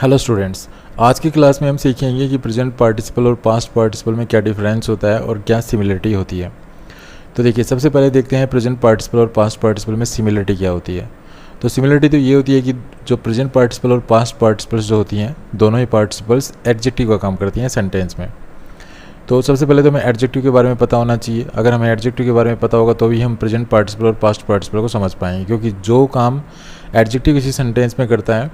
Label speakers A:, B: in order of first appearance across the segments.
A: Hello students, आज की class में हम सीखेंगे कि प्रेजेंट पार्टिसिपल और पास्ट पार्टिसिपल में क्या डिफरेंस होता है और क्या सिमिलरिटी होती है। तो देखिए, सबसे पहले देखते हैं प्रेजेंट पार्टिसिपल और पास्ट पार्टिसिपल में सिमिलरिटी क्या होती है। तो सिमिलरिटी तो ये होती है कि जो प्रेजेंट पार्टिसिपल और पास्ट पार्टिसिपल्स जो होती हैं, दोनों ही पार्टिसिपल्स एडजेक्टिव का काम करती हैं सेंटेंस में। तो सबसे पहले तो हमें एडजेक्टिव के बारे में पता होना चाहिए। अगर हमें एडजेक्टिव के बारे में पता होगा तो भी हम प्रेजेंट पार्टिसिपल और पास्ट पार्टिसिपल को समझ पाएंगे, क्योंकि जो काम एडजेक्टिव किसी सेंटेंस में करता है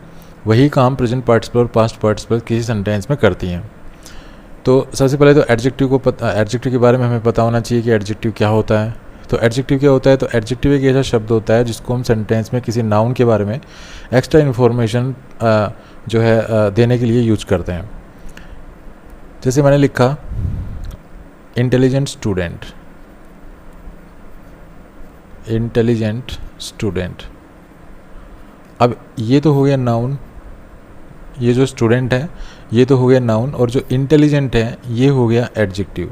A: वही काम प्रेजेंट पार्टिसिपल और पास्ट पार्टिसिपल किसी सेंटेंस में करती हैं। तो सबसे पहले तो एडजेक्टिव के बारे में हमें पता होना चाहिए कि एडजेक्टिव क्या होता है। तो एडजेक्टिव क्या होता है? तो एडजेक्टिव एक ऐसा शब्द होता है जिसको हम सेंटेंस में किसी नाउन के बारे में एक्स्ट्रा इन्फॉर्मेशन जो है देने के लिए यूज करते हैं। जैसे मैंने लिखा इंटेलिजेंट स्टूडेंट, इंटेलिजेंट स्टूडेंट। अब ये तो हो गया नाउन, ये जो स्टूडेंट है ये तो हो गया नाउन, और जो इंटेलिजेंट है ये हो गया एडजेक्टिव।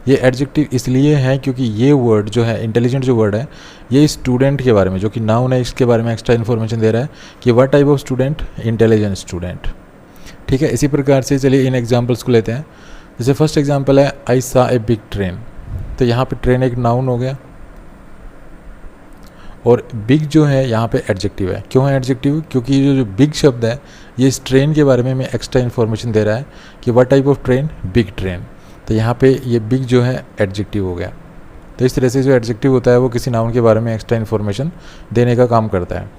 A: ये एडजेक्टिव इसलिए है क्योंकि ये वर्ड जो है, इंटेलिजेंट जो वर्ड है, ये स्टूडेंट के बारे में, जो कि नाउन है, इसके बारे में एक्स्ट्रा इन्फॉर्मेशन दे रहा है कि what type of student, intelligent student. ठीक है, इसी प्रकार से चलिए इन एग्जाम्पल्स को लेते हैं। जैसे फर्स्ट एग्जाम्पल है आई सा ए बिग ट्रेन। तो यहाँ पे ट्रेन एक नाउन हो गया और बिग जो है यहाँ पे एडजेक्टिव है। क्यों है एडजेक्टिव? क्योंकि ये जो बिग शब्द है ये इस ट्रेन के बारे में हमें एक्स्ट्रा इन्फॉर्मेशन दे रहा है कि what type of train, big train. तो यहाँ पे ये बिग जो है एडजेक्टिव हो गया। तो इस तरह से जो एडजेक्टिव होता है वो किसी नाउन के बारे में एक्स्ट्रा इन्फॉर्मेशन देने का काम करता है।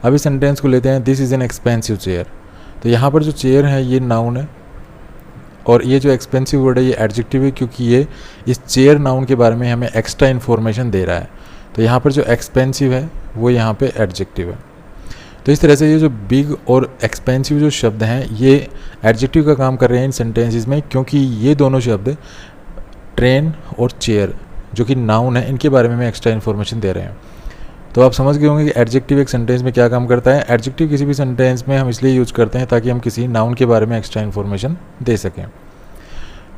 A: अभी सेंटेंस को लेते हैं, this is an expensive chair. तो यहाँ पर जो चेयर है ये नाउन है और ये जो एक्सपेंसिव वर्ड है ये एडजेक्टिव है, क्योंकि ये इस चेयर नाउन के बारे में हमें एक्स्ट्रा इन्फॉर्मेशन दे रहा है। तो यहाँ पर जो एक्सपेंसिव है वो यहाँ पे एडजेक्टिव है। तो इस तरह से ये जो बिग और एक्सपेंसिव जो शब्द हैं ये एडजेक्टिव का काम कर रहे हैं इन सेंटेंसेस में, क्योंकि ये दोनों शब्द ट्रेन और चेयर जो कि नाउन है इनके बारे में हमें एक्स्ट्रा इन्फॉर्मेशन दे रहे हैं। तो आप समझ गए होंगे कि एडजेक्टिव एक सेंटेंस में क्या काम करता है। एडजेक्टिव किसी भी सेंटेंस में हम इसलिए यूज़ करते हैं ताकि हम किसी नाउन के बारे में एक्स्ट्रा इन्फॉर्मेशन दे सकें।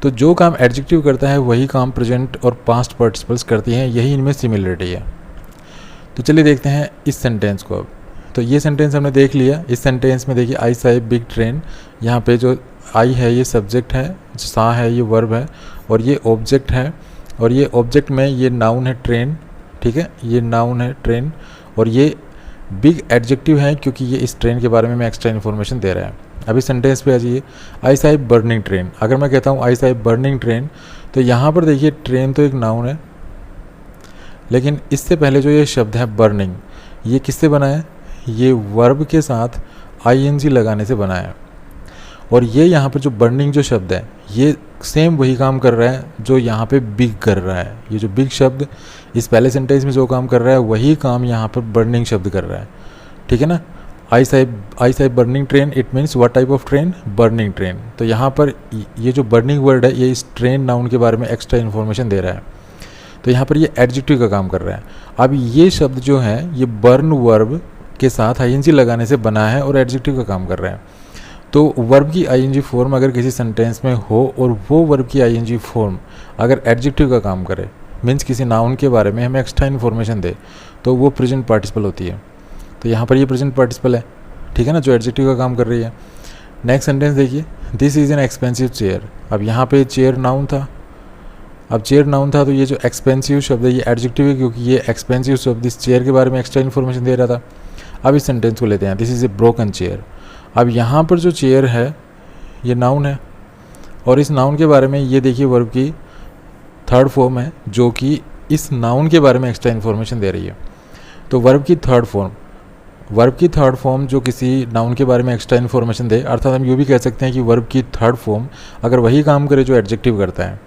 A: तो जो काम एडजेक्टिव करता है वही काम प्रेजेंट और पास्ट पार्टिसिपल्स करती हैं, यही इनमें सिमिलरिटी है। तो चलिए देखते हैं इस सेंटेंस को अब। तो ये सेंटेंस हमने देख लिया। इस सेंटेंस में देखिए आई सा ए बिग ट्रेन, यहाँ पे जो आई है ये सब्जेक्ट है, सा है ये वर्ब है और ये ऑब्जेक्ट है, और ये ऑब्जेक्ट में ये नाउन है ट्रेन। ठीक है, ये नाउन है ट्रेन और ये बिग एडजेक्टिव है क्योंकि ये इस ट्रेन के बारे में हमें एक्स्ट्रा इन्फॉर्मेशन दे रहा है। अभी सेंटेंस पे आ जाइए, आई सा ए बर्निंग ट्रेन। अगर मैं कहता हूँ आई सा ए बर्निंग ट्रेन, तो यहाँ पर देखिए ट्रेन तो एक नाउन है, लेकिन इससे पहले जो ये शब्द है बर्निंग, ये किससे बना है? ये वर्ब के साथ आईएनजी लगाने से बना है। और ये यहाँ पर जो बर्निंग जो शब्द है ये सेम वही काम कर रहा है जो यहाँ पे बिग कर रहा है। ये जो बिग शब्द इस पहले सेंटेंस में जो काम कर रहा है वही काम यहाँ पर बर्निंग शब्द कर रहा है। ठीक है ना, I saw burning train, it means what type of train, burning train. तो यहाँ पर ये जो बर्निंग वर्ड है ये इस ट्रेन नाउन के बारे में एक्स्ट्रा इन्फॉर्मेशन दे रहा है। तो यहाँ पर ये एडजेक्टिव का काम कर रहा है। अब ये शब्द जो है ये बर्न वर्ब के साथ आईएनजी लगाने से बना है और एडजेक्टिव का काम कर रहा है। तो वर्ब की आईएनजी फॉर्म अगर किसी सेंटेंस में हो और वो वर्ब की आईएनजी फॉर्म अगर एडजेक्टिव का काम करे, मीन्स किसी नाउन के बारे में हमें एक्स्ट्रा इन्फॉर्मेशन दे, तो वो प्रेजेंट पार्टिसिपल होती है। तो यहाँ पर ये प्रेजेंट पार्टिसिपल है, ठीक है ना, जो एडजेक्टिव का काम कर रही है। नेक्स्ट सेंटेंस देखिए, this is an expensive chair. अब यहाँ पे चेयर नाउन था, अब चेयर नाउन था तो ये जो एक्सपेंसिव शब्द है ये एडजेक्टिव है, क्योंकि ये एक्सपेंसिव शब्द इस चेयर के बारे में एक्स्ट्रा इन्फॉर्मेशन दे रहा था। अब इस सेंटेंस को लेते हैं, this is a broken chair. अब यहाँ पर जो चेयर है ये नाउन है और इस नाउन के बारे में ये देखिए वर्ब की थर्ड फॉर्म है जो कि इस नाउन के बारे में एक्स्ट्रा इन्फॉर्मेशन दे रही है। तो वर्ब की थर्ड फॉर्म जो किसी नाउन के बारे में एक्स्ट्रा इन्फॉर्मेशन दे, अर्थात हम ये भी कह सकते हैं कि वर्ब की थर्ड फॉर्म अगर वही काम करे जो एडजेक्टिव करता है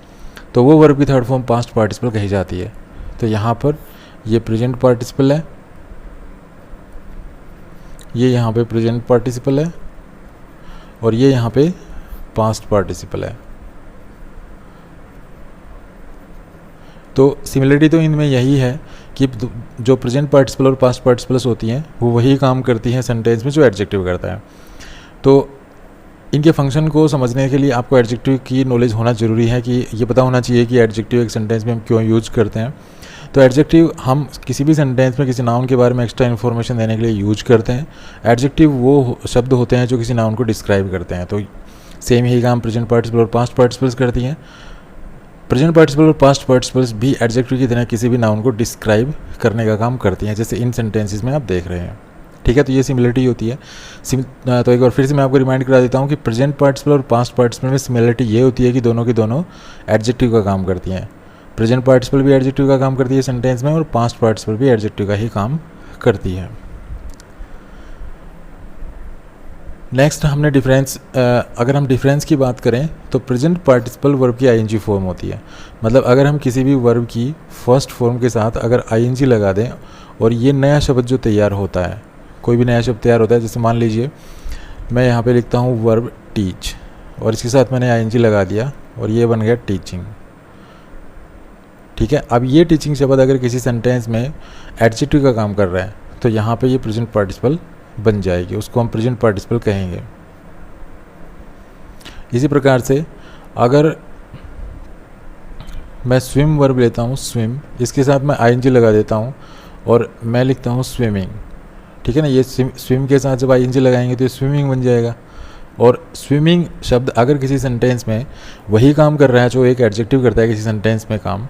A: तो वो वर्ब की थर्ड फॉर्म पास्ट पार्टिसिपल कही जाती है। तो यहाँ पर ये प्रेजेंट पार्टिसिपल है, ये यहाँ पे प्रेजेंट पार्टिसिपल है और ये यहाँ पे पास्ट पार्टिसिपल है। तो सिमिलरिटी तो इनमें यही है कि जो प्रेजेंट पार्टिसिपल और पास्ट पार्टिसिपल्स होती हैं वो वही काम करती हैं सेंटेंस में जो एडजेक्टिव करता है। तो इनके फंक्शन को समझने के लिए आपको एडजेक्टिव की नॉलेज होना ज़रूरी है, कि ये पता होना चाहिए कि एडजेक्टिव एक सेंटेंस में हम क्यों यूज करते हैं। तो एडजेक्टिव हम किसी भी सेंटेंस में किसी नाउन के बारे में एक्स्ट्रा इन्फॉर्मेशन देने के लिए यूज करते हैं। एडजेक्टिव वो शब्द होते हैं जो किसी नाउन को डिस्क्राइब करते हैं। तो सेम यही काम प्रेजेंट पार्टिसिपल और पास्ट पार्टिसिपल्स करती हैं। प्रेजेंट पार्टिसिपल और पास्ट पार्टिसिपल्स भी एडजेक्टिव की तरह किसी भी नाउन को डिस्क्राइब करने का काम करती हैं, जैसे इन सेंटेंसेस में आप देख रहे हैं। ठीक है, तो ये सिमिलरिटी होती है। तो एक बार फिर से मैं आपको रिमाइंड करा देता हूँ कि प्रेजेंट पार्टिसिपल और पास्ट पार्टिसिपल में सिमिलरिटी ये होती है कि दोनों की दोनों एडजेक्टिव का काम करती हैं। प्रेजेंट पार्टिसिपल भी एडजेक्टिव का काम करती है सेंटेंस में, और पास्ट पार्टिसिपल भी एडजेक्टिव का ही काम करती है। नेक्स्ट हमने डिफरेंस, अगर हम डिफरेंस की बात करें तो प्रेजेंट पार्टिसिपल वर्ब की आईएनजी फॉर्म होती है। मतलब अगर हम किसी भी वर्ब की फर्स्ट फॉर्म के साथ अगर आईएनजी लगा दें और ये नया शब्द जो तैयार होता है, कोई भी नया शब्द तैयार होता है, जैसे मान लीजिए मैं यहाँ पे लिखता हूँ वर्ब टीच और इसके साथ मैंने आईएनजी लगा दिया और ये बन गया टीचिंग। ठीक है, अब ये टीचिंग शब्द अगर किसी सेंटेंस में एडजेक्टिव का काम कर रहा है तो यहाँ पे ये प्रेजेंट पार्टिसिपल बन जाएगी, उसको हम प्रेजेंट पार्टिसिपल कहेंगे। इसी प्रकार से अगर मैं स्विम वर्ब लेता हूँ स्विम, इसके साथ मैं आईएनजी लगा देता हूँ और मैं लिखता हूँ स्विमिंग। ठीक है ना, ये स्विम के साथ जब आईएनजी लगाएंगे तो ये स्विमिंग बन जाएगा। और स्विमिंग शब्द अगर किसी सेंटेंस में वही काम कर रहा है जो एक एडजेक्टिव करता है किसी सेंटेंस में काम,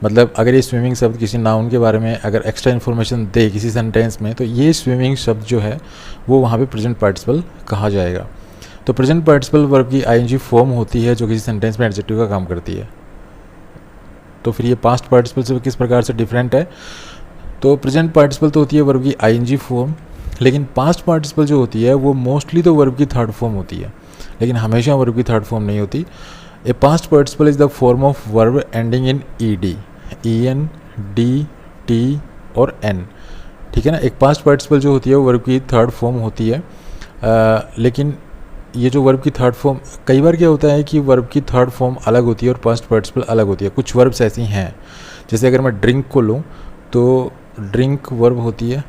A: मतलब अगर ये स्विमिंग शब्द किसी नाउन के बारे में अगर एक्स्ट्रा इन्फॉर्मेशन दे किसी सेंटेंस में, तो ये स्विमिंग शब्द जो है वो वहाँ पे प्रेजेंट पार्टिसिपल कहा जाएगा। तो प्रेजेंट पार्टिसिपल वर्ब की आईएनजी फॉर्म होती है जो किसी सेंटेंस में एडजेक्टिव का काम करती है। तो फिर ये पास्ट पार्टिसिपल से किस प्रकार से डिफरेंट है? तो प्रेजेंट पार्टिसिपल तो होती है वर्ब की आईएनजी फॉर्म, लेकिन पास्ट पार्टिसिपल जो होती है वो मोस्टली तो वर्ब की थर्ड फॉर्म होती है, लेकिन हमेशा वर्ब की थर्ड फॉर्म नहीं होती। ए past participle is the form of verb ending in ED, en, D, T और एन। ठीक है ना, एक पास्ट पार्टिसिपल जो होती है वो वर्ब की थर्ड फॉर्म होती है। लेकिन ये जो वर्ब की थर्ड फॉर्म, कई बार क्या होता है कि वर्ब की थर्ड फॉर्म अलग होती है और पास्ट पार्टिसिपल अलग होती है। कुछ वर्ब्स ऐसी हैं, जैसे अगर मैं ड्रिंक को लूँ तो ड्रिंक वर्ब होती है,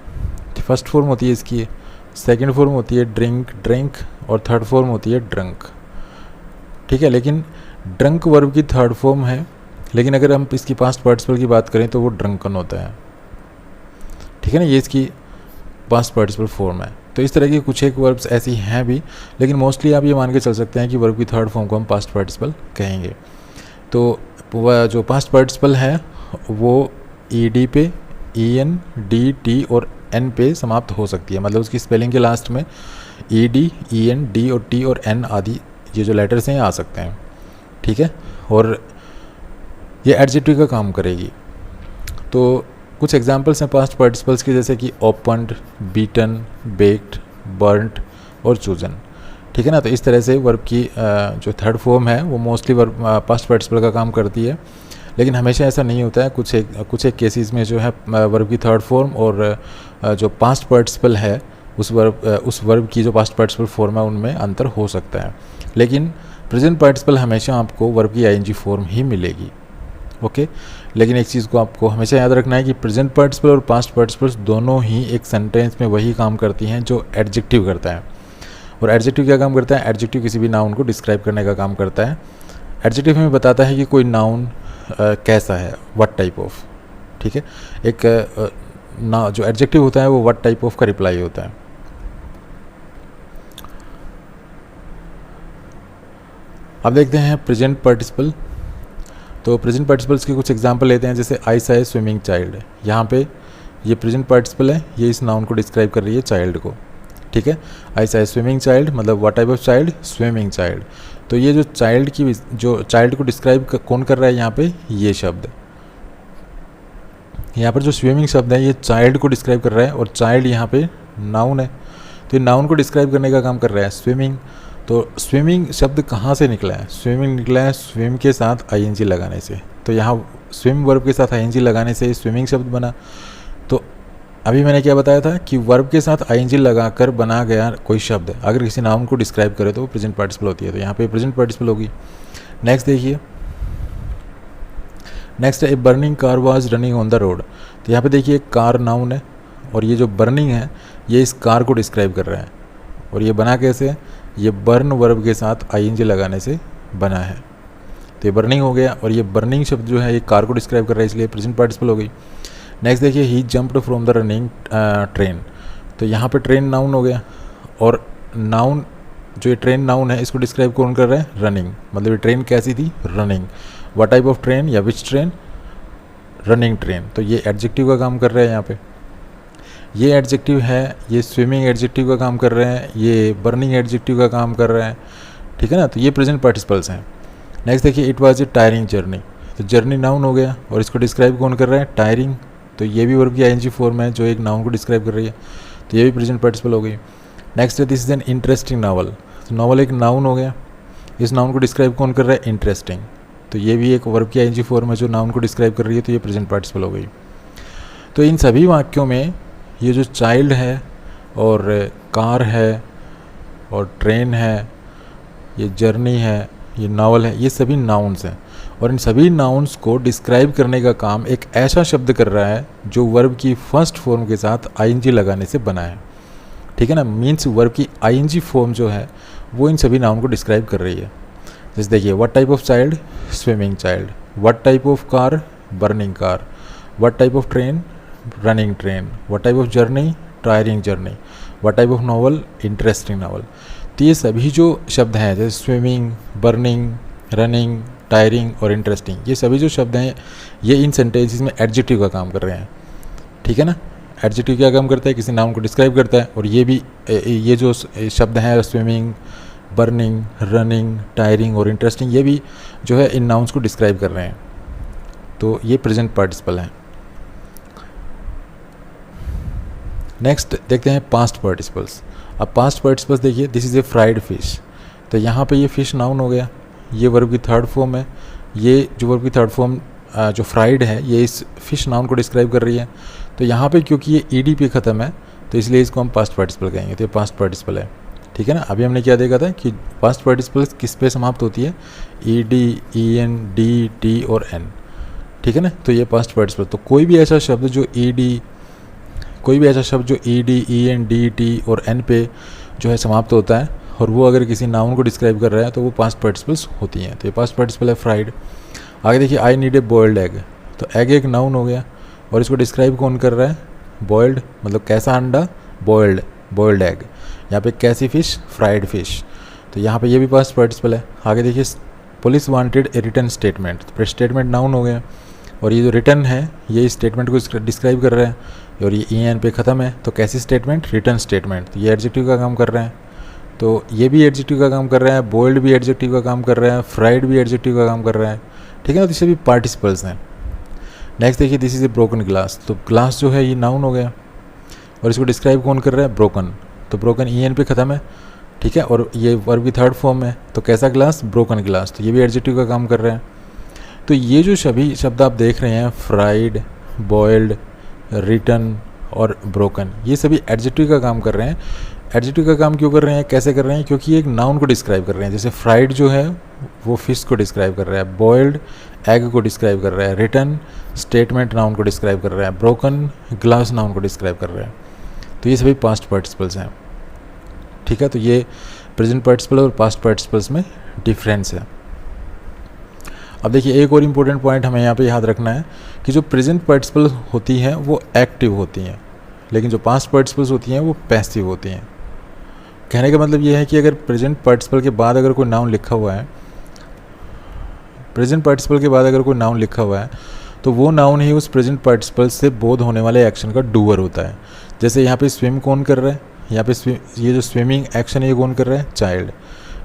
A: फर्स्ट फॉर्म होती है इसकी, सेकंड फॉर्म होती है ड्रिंक, ड्रिंक, और थर्ड फॉर्म होती है ड्रंक। ठीक है, लेकिन ड्रंक वर्ब की थर्ड फॉर्म है, लेकिन अगर हम इसकी पास्ट पार्टिसिपल की बात करें तो वो ड्रंकन होता है। ठीक है ना, ये इसकी पास्ट पार्टिसिपल फॉर्म है। तो इस तरह की कुछ एक वर्ब्स ऐसी हैं भी, लेकिन मोस्टली आप ये मान के चल सकते हैं कि वर्ब की थर्ड फॉर्म को हम पास्ट पार्टिसिपल कहेंगे। तो वह जो पास्ट पार्टिसिपल है वो ईडी पे, en, डी, टी और एन पे समाप्त हो सकती है। मतलब उसकी स्पेलिंग के लास्ट में ईडी, en, डी और टी और एन आदि ये जो लेटर्स हैं आ सकते हैं। ठीक है, और ये एडजेक्टिव का काम करेगी। तो कुछ एग्जांपल्स हैं पास्ट पार्टिसिपल्स के, जैसे कि ओपन्ड, बीटन, बेक्ड, बर्न्ट और चूजन। ठीक है ना, तो इस तरह से वर्ब की जो थर्ड फॉर्म है वो मोस्टली वर्ब पास्ट पार्टिसिपल का काम करती है, लेकिन हमेशा ऐसा नहीं होता है। कुछ एक केसेस में जो है वर्ब की थर्ड फॉर्म और जो पास्ट पार्टिसिपल है उस वर्ब की जो पास्ट पार्टिसिपल फॉर्म है उनमें अंतर हो सकता है, लेकिन प्रेजेंट पार्टिसिपल हमेशा आपको वर्ब की आईएनजी फॉर्म ही मिलेगी। ओके, लेकिन एक चीज़ को आपको हमेशा याद रखना है कि प्रेजेंट पार्टिसिपल और पास्ट पार्टिसिपल्स दोनों ही एक सेंटेंस में वही काम करती हैं जो एडजेक्टिव करता है। और एडजेक्टिव क्या काम करता है? एडजेक्टिव किसी भी नाउन को डिस्क्राइब करने का काम करता है। एडजेक्टिव हमें बताता है कि कोई नाउन कैसा है, व्हाट टाइप ऑफ। ठीक है, एक ना जो एडजेक्टिव होता है वो व्हाट टाइप ऑफ का रिप्लाई होता है। अब देखते हैं प्रेजेंट पार्टिसिपल। तो प्रेजेंट पार्टिसिपल्स के कुछ एग्जांपल लेते हैं, जैसे आई सा ए स्विमिंग चाइल्ड। यहाँ पे ये प्रेजेंट पार्टिसिपल है, ये इस नाउन को डिस्क्राइब कर रही है चाइल्ड को। ठीक है, आई सा ए स्विमिंग चाइल्ड मतलब what type of child? Swimming child. तो ये जो चाइल्ड को डिस्क्राइब कौन कर रहा है यहाँ पे? ये शब्द यहाँ पर जो स्विमिंग शब्द है ये चाइल्ड को डिस्क्राइब कर रहा है, और चाइल्ड यहाँ पे नाउन है, तो ये नाउन को डिस्क्राइब करने का काम कर रहा है स्विमिंग। तो स्विमिंग शब्द कहाँ से निकला है? स्विमिंग निकला है स्विम के साथ आईएनजी लगाने से। तो यहाँ स्विम वर्ब के साथ आईएनजी लगाने से स्विमिंग शब्द बना। तो अभी मैंने क्या बताया था कि वर्ब के साथ आईएनजी लगाकर बना गया कोई शब्द अगर किसी नाउन को डिस्क्राइब करे तो वो प्रेजेंट पार्टिसिपल होती है। तो यहाँ पे प्रेजेंट पार्टिसिपल होगी। नेक्स्ट देखिए, नेक्स्ट है a burning car was running on the road. तो यहाँ पे देखिए कार नाउन है और ये जो बर्निंग है ये इस कार को डिस्क्राइब कर रहा है, और ये बना कैसे? ये बर्न वर्ब के साथ आईएनजी लगाने से बना है। तो ये बर्निंग हो गया, और ये बर्निंग शब्द जो है ये कार को डिस्क्राइब कर रहा है, इसलिए प्रेजेंट पार्टिसिपल हो गई। नेक्स्ट देखिए he jumped from the running train, तो यहाँ पे ट्रेन नाउन हो गया, और नाउन जो ये ट्रेन नाउन है इसको डिस्क्राइब कौन कर रहा है, रनिंग, मतलब ये ट्रेन कैसी थी, running. What type of train या विच ट्रेन, रनिंग ट्रेन, तो ये एडजेक्टिव का काम कर रहा है यहाँ पे। ये एडजेक्टिव है, ये स्विमिंग एडजेक्टिव का काम कर रहे हैं, ये बर्निंग एडजेक्टिव का काम कर रहे हैं, ठीक है ना। तो ये प्रेजेंट पार्टिसिपल्स हैं। नेक्स्ट देखिए it was a tiring journey, तो जर्नी नाउन हो गया और इसको डिस्क्राइब कौन कर रहा है, टायरिंग, तो ये भी वर्ब की आईएनजी फॉर्म है जो एक नाउन को डिस्क्राइब कर रही है, तो ये भी प्रेजेंट पार्टिसिपल हो गई। नेक्स्ट है this is an interesting novel, तो नावल एक नाउन हो गया, इस नाउन को डिस्क्राइब कौन कर रहा है, इंटरेस्टिंग, तो ये भी एक वर्ब की आईएनजी फॉर्म है जो नाउन को डिस्क्राइब कर रही है, तो ये प्रेजेंट पार्टिसिपल हो गई। तो इन सभी वाक्यों में ये जो चाइल्ड है और कार है और ट्रेन है, ये जर्नी है, ये नावल है, ये सभी नाउन्स हैं, और इन सभी नाउन्स को डिस्क्राइब करने का काम एक ऐसा शब्द कर रहा है जो वर्ब की फर्स्ट फॉर्म के साथ आईएनजी लगाने से बना है, ठीक है ना। मीन्स वर्ब की आईएनजी फॉर्म जो है वो इन सभी नाउन को डिस्क्राइब कर रही है। जैसे देखिए what type of child, swimming child, what type of car, burning car, what type of train, running train, what type of journey, tiring journey, what type of novel, interesting novel. तो ये सभी जो शब्द हैं जैसे स्विमिंग, बर्निंग, रनिंग, टायरिंग और interesting, ये सभी जो शब्द हैं ये इन सेंटेंसेस में एडजेक्टिव का काम कर रहे हैं, ठीक है ना। एडजेक्टिव क्या काम करता है, किसी नाउन को डिस्क्राइब करता है, और ये भी ये जो शब्द हैं स्विमिंग, बर्निंग, रनिंग, टायरिंग और इंटरेस्टिंग, ये भी जो है इन नाउन्स को डिस्क्राइब कर रहे हैं, तो ये प्रेजेंट पार्टिसिपल हैं। नेक्स्ट देखते हैं पास्ट पार्टिसिपल्स। अब पास्ट पार्टिसिपल्स देखिए this is a fried fish, तो यहाँ पे ये फिश नाउन हो गया, ये वर्ब की थर्ड फॉर्म है, ये जो वर्ब की थर्ड फॉर्म जो फ्राइड है ये इस फिश नाउन को डिस्क्राइब कर रही है। तो यहाँ पे क्योंकि ये ईडी पे ख़त्म है तो इसलिए इसको हम पास्ट पार्टिसिपल कहेंगे, तो ये पास्ट पार्टिसिपल है, ठीक है ना। अभी हमने क्या देखा था कि पास्ट पार्टिसिपल किस पे समाप्त होती है, ईडी, ईएन, डी, टी और एन, ठीक है ना। तो ये पास्ट पार्टिसिपल, तो कोई भी ऐसा शब्द जो ईडी, कोई भी ऐसा शब्द जो ईडी, ईएन, डी, टी और एन पे जो है समाप्त होता है और वो अगर किसी नाउन को डिस्क्राइब कर रहा है तो वो पास्ट पार्टिसिपल्स होती हैं, तो ये पास्ट पार्टिसिपल है फ्राइड। आगे देखिए I need a boiled egg, तो एग एक नाउन हो गया और इसको डिस्क्राइब कौन कर रहा है, बॉयल्ड, मतलब कैसा अंडा, बॉयल्ड, बॉयल्ड एग। यहाँ पे कैसी फ़िश, फ्राइड फ़िश, तो यहाँ पे ये भी पास्ट पार्टिसिपल है। आगे देखिए पुलिस वांटेड ए रिटर्न स्टेटमेंट, तो स्टेटमेंट नाउन हो गया और ये जो रिटर्न है ये इस स्टेटमेंट को डिस्क्राइब कर रहा है, और ये ई एन पे ख़त्म है, तो कैसी स्टेटमेंट, रिटर्न स्टेटमेंट, तो ये एडजेक्टिव का काम कर रहे हैं, तो ये भी एडजेक्टिव का काम कर रहा है, बॉयल्ड भी एडजेक्टिव का काम कर रहा है, फ्राइड भी एडजेक्टिव का काम कर रहा है, ठीक है ना। तो इससे भी पार्टिसिपल्स हैं। नेक्स्ट देखिए this is a broken glass, तो ग्लास जो है ये नाउन हो गया और इसको डिस्क्राइब कौन कर रहा है, ब्रोकन, तो ब्रोकन ई एन पे ख़त्म है, ठीक है, और ये वर्ब की थर्ड फॉर्म है, तो कैसा ग्लास, ब्रोकन ग्लास, तो ये भी एडजेक्टिव का काम कर रहे हैं। तो ये जो सभी शब्द आप देख रहे हैं, फ्राइड, बॉयल्ड, रिटर्न और ब्रोकन, ये सभी एडजेक्टिव का काम कर रहे हैं। एडजेक्टिव का काम क्यों कर रहे हैं, कैसे कर रहे हैं, क्योंकि एक नाउन को डिस्क्राइब कर रहे हैं। जैसे फ्राइड जो है वो फिश को डिस्क्राइब कर रहा है, बॉयल्ड एग को डिस्क्राइब कर रहा है, रिटर्न स्टेटमेंट नाउन को डिस्क्राइब कर रहा है, ब्रोकन ग्लास नाउन को डिस्क्राइब कर रहा है, तो ये सभी पास्ट पार्टिसिपल्स हैं, ठीक है। तो ये प्रेजेंट पार्टिसिपल और पास्ट पार्टिसिपल्स में डिफरेंस है। अब देखिए एक और इम्पोर्टेंट पॉइंट हमें यहाँ पे याद रखना है कि जो प्रेजेंट पार्टिसिपल होती हैं वो एक्टिव होती हैं, लेकिन जो पास्ट पार्टिसिपल्स होती हैं वो पैसिव होती हैं। कहने का मतलब ये है कि अगर प्रेजेंट पार्टिसिपल के बाद अगर कोई नाउन लिखा हुआ है, प्रेजेंट पार्टिसिपल के बाद अगर कोई नाउन लिखा हुआ है तो वो नाउन ही उस प्रेजेंट पार्टिसिपल से बोध होने वाले एक्शन का डूअर होता है। जैसे यहाँ पे स्विम कौन कर रहा है, यहाँ पे ये जो स्विमिंग एक्शन है ये कौन कर रहा है, चाइल्ड।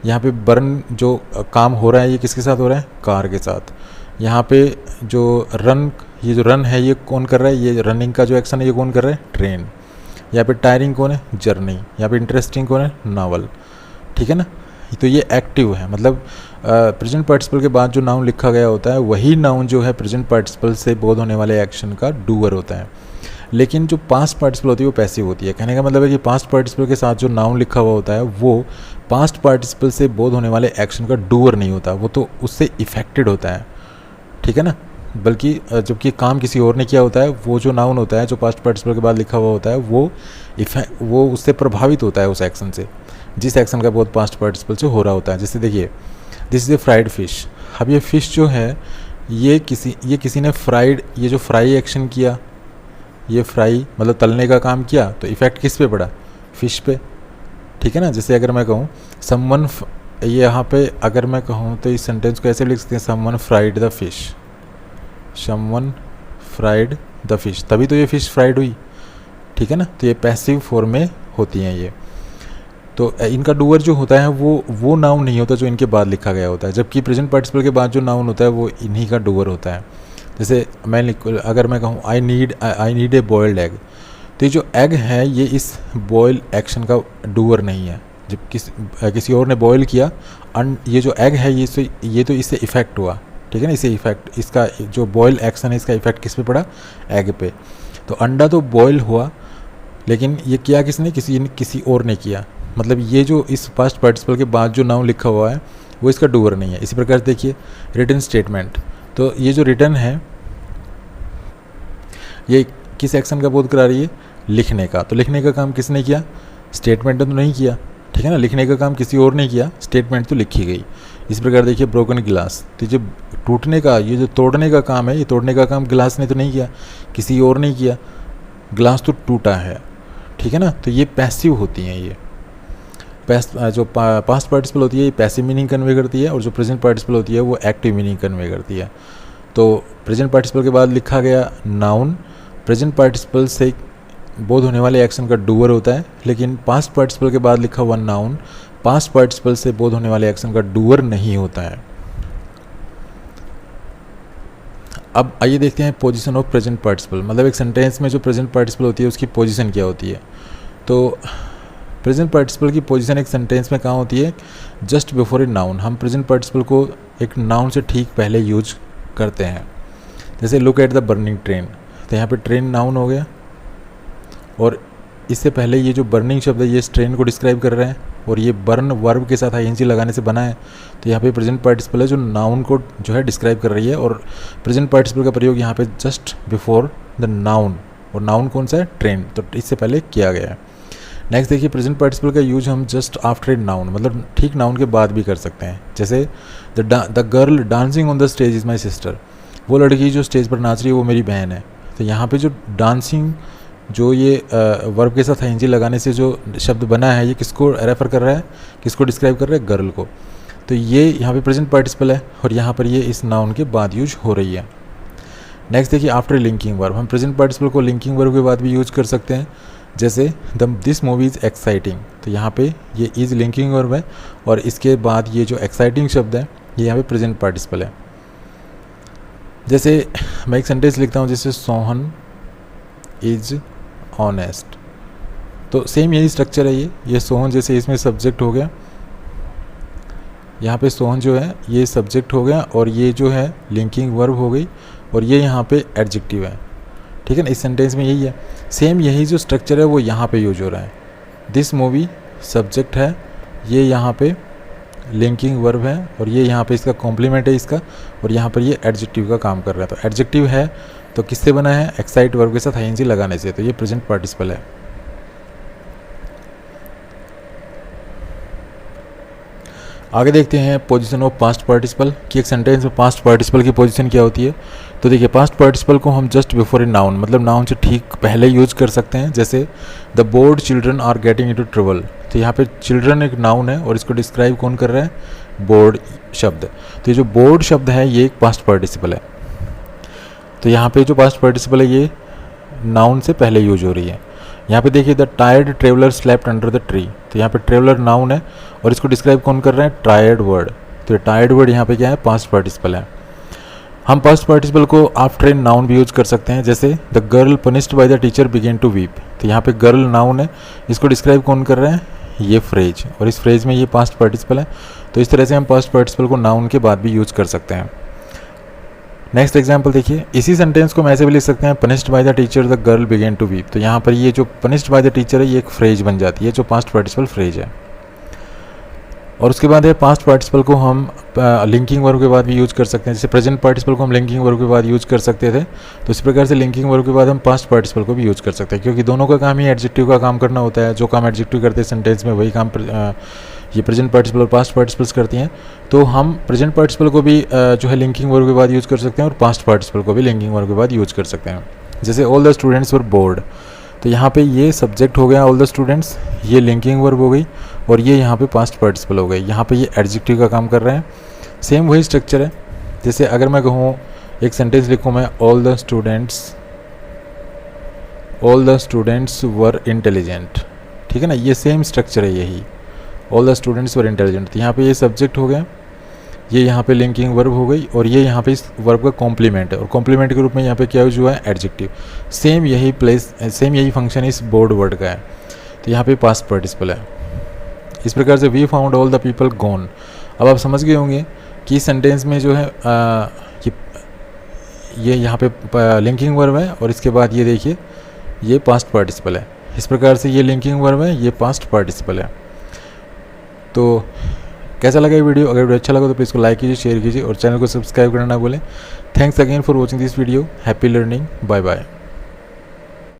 A: यहाँ पे बर्न जो काम हो रहा है ये किसके साथ हो रहा है, कार के साथ। यहाँ पे जो रन, ये जो रन है ये कौन कर रहा है, ये रनिंग का जो एक्शन है ये कौन कर रहा है, ट्रेन। यहाँ पे टायरिंग कौन है, जर्नी। यहाँ पे इंटरेस्टिंग कौन है, नावल, ठीक है ना। तो ये एक्टिव है, मतलब प्रेजेंट पार्टिसिपल के बाद जो नाउन लिखा गया होता है वही नाउन जो है प्रेजेंट पार्टिसिपल से बोध होने वाले एक्शन का डूअर होता है। लेकिन जो पास्ट पार्टिसिपल होती है वो पैसिव होती है। कहने का मतलब है कि पास्ट पार्टिसिपल के साथ जो नाउन लिखा हुआ होता है वो पास्ट पार्टिसिपल से बोध होने वाले एक्शन का डूअर नहीं होता, वो तो उससे इफेक्टेड होता है, ठीक है ना। बल्कि जबकि काम किसी और ने किया होता है, वो जो नाउन होता है जो पास्ट पार्टिसिपल के बाद लिखा हुआ होता है वो उससे प्रभावित होता है, उस एक्शन से, जिस एक्शन का बहुत पास्ट पार्टिसिपल से हो रहा होता है। जैसे देखिए this is a fried fish, अब ये फ़िश जो है ये किसी ने फ्राइड, ये जो फ्राई एक्शन किया ये फ्राई मतलब तलने का काम किया, तो इफ़ेक्ट किस पे पड़ा? फ़िश पे, ठीक है ना। जैसे अगर मैं कहूँ समवन, ये यहाँ पे अगर मैं कहूँ तो इस सेंटेंस को ऐसे लिख सकते हैं, someone fried the fish, someone fried the fish, तभी तो ये फ़िश फ्राइड हुई, ठीक है ना। तो ये पैसिव फॉर्म में होती हैं ये। तो इनका डूअर जो होता है वो नाउन नहीं होता जो इनके बाद लिखा गया होता है, जबकि प्रेजेंट पार्टिसिपल के बाद जो नाउन होता है वो इन्हीं का डूअर होता है। जैसे अगर मैं कहूँ I need a boiled egg, तो ये जो एग है ये इस बॉयल एक्शन का डूअर नहीं है। जब किसी और ने बॉयल किया, ये जो एग है ये तो इससे इफ़ेक्ट हुआ, ठीक है ना। इसे इफ़ेक्ट, इसका जो बॉयल एक्शन है इसका इफ़ेक्ट किस पे पड़ा? एग पे। तो अंडा तो बॉयल हुआ, लेकिन ये किया किसने? किसी और ने किया। मतलब ये जो इस पास्ट पार्टिसिपल के बाद जो नाउन लिखा हुआ है वो इसका डूअर नहीं है। इसी प्रकार से देखिए रिटन स्टेटमेंट, तो ये जो रिटन है ये किस एक्शन का बोध करा रही है? लिखने का। तो लिखने का काम किसने किया? स्टेटमेंट ने तो नहीं किया, ठीक है ना। लिखने का काम किसी और ने किया, स्टेटमेंट तो लिखी गई। इस प्रकार देखिए ब्रोकन गिलास, तो जो टूटने का, ये जो तोड़ने का काम है, ये तोड़ने का काम गिलास ने तो नहीं किया, किसी और ने किया, गिलास तो टूटा है, ठीक है ना। तो ये पैसिव होती हैं। ये जो पास्ट पार्टिसिपल होती है ये पैसिव मीनिंग कन्वे करती है, और जो प्रेजेंट पार्टिसिपल होती है वो एक्टिव मीनिंग कन्वे करती है। तो प्रेजेंट पार्टिसिपल के बाद लिखा गया नाउन प्रेजेंट पार्टिसिपल से बोध होने वाले एक्शन का डूअर होता है, लेकिन पास्ट पार्टिसिपल के बाद लिखा हुआ नाउन पास्ट पार्टिसिपल से बोध होने वाले एक्शन का डूअर नहीं होता है। अब आइए देखते हैं पोजीशन ऑफ प्रेजेंट पार्टिसिपल, मतलब एक सेंटेंस में जो प्रेजेंट पार्टिसिपल होती है उसकी पोजीशन क्या होती है। तो प्रेजेंट पार्टिसिपल की पोजीशन एक सेंटेंस में कहाँ होती है? Just before a noun. हम प्रेजेंट पार्टिसिपल को एक नाउन से ठीक पहले यूज करते हैं। जैसे look at the burning train, तो यहाँ पे ट्रेन नाउन हो गया, और इससे पहले ये जो बर्निंग शब्द है ये इस ट्रेन को डिस्क्राइब कर रहे हैं, और ये बर्न वर्ब के साथ आईएनजी लगाने से बना है। तो यहाँ पे प्रेजेंट पार्टिसिपल है जो नाउन को जो है डिस्क्राइब कर रही है, और प्रेजेंट पार्टिसिपल का प्रयोग यहाँ पे जस्ट बिफोर द नाउन, और नाउन कौन सा है? ट्रेन, तो इससे पहले किया गया है। नेक्स्ट देखिए प्रेजेंट पार्टिसिपल का यूज हम जस्ट आफ्टर ए नाउन, मतलब ठीक नाउन के बाद भी कर सकते हैं। जैसे the girl dancing on the stage is my sister, वो लड़की जो स्टेज पर नाच रही है वो मेरी बहन है। तो यहाँ पे जो डांसिंग, जो ये वर्ब के साथ आईएनजी लगाने से जो शब्द बना है ये किसको रेफर कर रहा है, किसको डिस्क्राइब कर रहा है? गर्ल को। तो ये यहाँ पे प्रेजेंट पार्टिसिपल है, और यहाँ पर ये इस नाउन के बाद यूज हो रही है। नेक्स्ट देखिए आफ्टर लिंकिंग वर्ब, हम प्रेजेंट पार्टिसिपल को लिंकिंग वर्ब के बाद भी यूज कर सकते हैं। जैसे दिस मूवी इज़ एक्साइटिंग, तो यहाँ पे ये इज़ लिंकिंग वर्ब है, और इसके बाद ये जो एक्साइटिंग शब्द है ये यहाँ पे प्रेजेंट पार्टिसिपल है। जैसे मैं एक सेंटेंस लिखता हूँ, जैसे सोहन इज ऑनेस्ट, तो सेम यही स्ट्रक्चर है। ये सोहन जैसे इसमें सब्जेक्ट हो गया, यहाँ पे सोहन जो है ये सब्जेक्ट हो गया, और ये जो है लिंकिंग वर्ब हो गई, और ये यहाँ पे एडजेक्टिव है, ठीक है ना। इस सेंटेंस में यही है, सेम यही जो स्ट्रक्चर है वो यहाँ पे यूज हो रहा है। दिस मूवी सब्जेक्ट है, ये यहाँ पे लिंकिंग वर्ब है, और ये यहाँ पे इसका कॉम्प्लीमेंट है इसका, और यहाँ पर ये एडजेक्टिव का काम कर रहा है। तो एडजेक्टिव है तो किससे बना है? एक्साइट वर्ब के साथ आईएनजी लगाने से, तो ये प्रेजेंट पार्टिसिपल है। आगे देखते हैं पोजीशन ऑफ पास्ट पार्टिसिपल, कि एक सेंटेंस में पास्ट पार्टिसिपल की पोजीशन क्या होती है। तो देखिए पास्ट पार्टिसिपल को हम जस्ट बिफोर ए नाउन, मतलब नाउन से ठीक पहले यूज कर सकते हैं। जैसे the bored children are getting into trouble, तो यहाँ पे चिल्ड्रन एक नाउन है, और इसको डिस्क्राइब कौन कर रहा है? बोर्ड शब्द। तो ये जो बोर्ड शब्द है ये एक पास्ट पार्टिसिपल है। तो यहाँ पे जो पास्ट पार्टिसिपल है ये नाउन से पहले यूज हो रही है। यहाँ पे देखिए the tired traveller slept under the tree, तो यहाँ पे ट्रेवलर नाउन है, और इसको डिस्क्राइब कौन कर रहे हैं? Tired word. तो टायर्ड वर्ड यहाँ पे क्या है? पास्ट पार्टिसिपल है। हम पास्ट पार्टिसिपल को आफ्टर ए नाउन भी यूज कर सकते हैं। जैसे the girl punished by the teacher began to weep, तो यहाँ पे गर्ल नाउन है, इसको डिस्क्राइब कौन कर रहे हैं? ये फ्रेज, और इस फ्रेज में ये पास्ट पार्टिसिपल है। तो इस तरह से हम पास्ट पार्टिसिपल को नाउन के बाद भी यूज कर सकते हैं। नेक्स्ट एग्जाम्पल देखिए, इसी सेंटेंस को हम ऐसे भी लिख सकते हैं, punished by the teacher the girl began to weep. तो यहाँ पर ये जो पनिश्ड बाय द टीचर है ये एक फ्रेज बन जाती है, जो पास्ट पार्टिसिपल फ्रेज है। और उसके बाद है पास्ट पार्टिसिपल को हम लिंकिंग वर्ब के बाद भी यूज कर सकते हैं। जैसे प्रेजेंट पार्टिसिपल को हम लिंकिंग वर्ब के बाद यूज कर सकते थे, तो इस प्रकार से लिंकिंग वर्ब के बाद हम पास्ट पार्टिसिपल को भी यूज कर सकते हैं, क्योंकि दोनों का काम ही एडजेक्टिव का काम करना होता है। जो काम एडजेक्टिव करते हैं सेंटेंस में वही काम ये प्रेजेंट पार्टिसिपल और पास्ट पार्टिसिपल्स करती हैं। तो हम प्रेजेंट पार्टिसिपल को भी जो है लिंकिंग वर्ब के बाद यूज कर सकते हैं, और पास्ट पार्टिसिपल को भी लिंकिंग वर्ब के बाद यूज कर सकते हैं। जैसे all the students were board, तो यहाँ पे ये सब्जेक्ट हो गया ऑल द स्टूडेंट्स, ये लिंकिंग वर्ब हो गई, और ये यहाँ पे पास्ट पार्टिसिपल हो गई। यहाँ पे ये एडजेक्टिव का काम कर रहे हैं। सेम वही स्ट्रक्चर है। जैसे अगर मैं कहूँ, एक सेंटेंस लिखूँ मैं, all the students were intelligent, ठीक है ना, ये सेम स्ट्रक्चर है यही, all the students were intelligent. तो यहाँ पे ये सब्जेक्ट हो गया, ये यहाँ पे लिंकिंग वर्ब हो गई, और ये यहाँ पे इस वर्ब का कॉम्प्लीमेंट है, और कॉम्प्लीमेंट के रूप में यहाँ पे क्या यूज हुआ है, एडजेक्टिव। सेम यही फंक्शन इस बोर्ड वर्ड का है। तो यहाँ पे पास्ट पार्टिसिपल है। इस प्रकार से we found all the people gone. अब आप समझ गए होंगे कि सेंटेंस में जो है ये यहाँ पे लिंकिंग वर्ब है, और इसके बाद ये देखिए ये पास्ट पार्टिसिपल है। इस प्रकार से ये लिंकिंग वर्ब है, ये पास्ट पार्टिसिपल है। तो कैसा लगा ये वीडियो? अगर वीडियो अच्छा लगा तो प्लीज़ इसको लाइक कीजिए, शेयर कीजिए, और चैनल को सब्सक्राइब करना ना भूलें। Thanks again for watching this video. Happy learning. Bye bye.